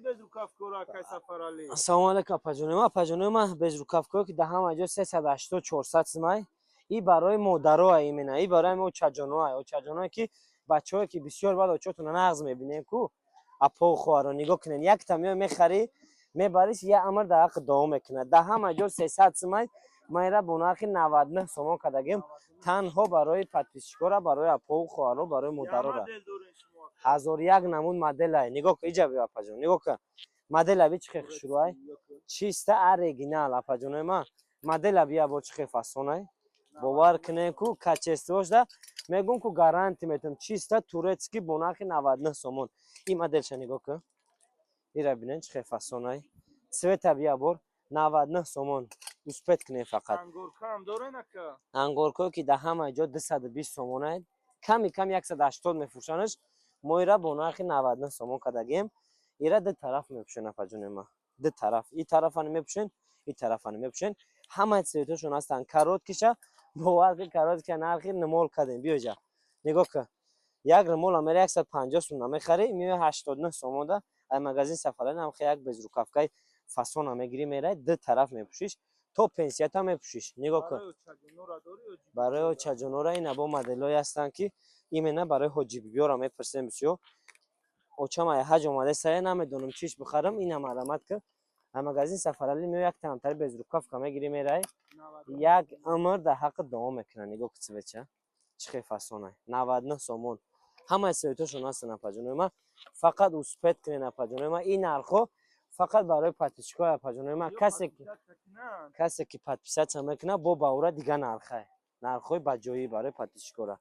безрукавкора кай сафарали. Ассалому алейкум апаҷонема безрукавкое ки даҳама ҷо 380-400 сомай. И барои модароа имена, и барои мо очаҷоноа ки бачаҳое ки бисёр баъд очотуна нағз мебинем ку апо хоҳаро нигоҳ кунед. Якта меои мехари мебарис я амр дар ҳаққи давом мекунад. Даҳама ҷо 300 сомай майра бо нархи 99 сомон кардагем танҳо барои подписчикора, барои апоу хоҳаро, барои модарора. 1001 намуд моделай. Нигоҳ кун иҷа биё апаҷон. Нигоҳ кун. Моделаби чӣ хел хушрӯай? Чиста оригинал апаҷонема. Моделаби я бо чӣ хел фасонай? Бовар кунем ку качествошда мегум ку гаранти метам. Чиста турецки бо нархи 99 сомон. И моделша нигоҳ кун. Ира бинен чӣ хел фасонай? Цвета бия бор 99 сомон. Успет кунем фақат. Ангорка ҳам дорен ака. Ангоркое ки дар ҳама ҷо 220 сомон аст. Ками 180 мефурӯшанаш. Мо ира бо нархи 99 сомон кардагем. Ира ду тараф мепӯшен апаҷонема. Ду тараф. И тарафани мепӯшен, и тарафани мепӯшен. Ҳамаи цветошон ҳастанд. Короткиша бовар ки короткиша нархи нимол кардем. Биё ҷа. Нигоҳ кун. Як римол амера 150 сомон мехари, миёи 89 сомонда. Ай магазин сафарали намхе як безрукавкаи фасона мегири мерай, ду тараф мепӯшиш. То пенсията мепӯшиш. Нигоҳ кун. Барои очаҷонора ин або моделҳое ҳастанд ки имена барои ҳоҷибибиёро мепурсем бисёр. Очама ҳаҷ омадаи саре намедонам чиш бихарам, инам марамат кун. Ай магазин сафарали миёи як тамтари безрукавка мегири мерай. Як умр дар ҳаққи давом мекунад. Нигоҳ кун цветша. Чӣ хел фасонай? 99 сомон. Ҳамаи цветошон ҳастанд апаҷонема. Фақат успет кунед апаҷонема. Ин нархҳо фақат барои подписчикои апаҷонема. Касе ки подписатсия мекунад бо ба ура дига нархай. Нархҳои баҷоӣ барои подписчикора.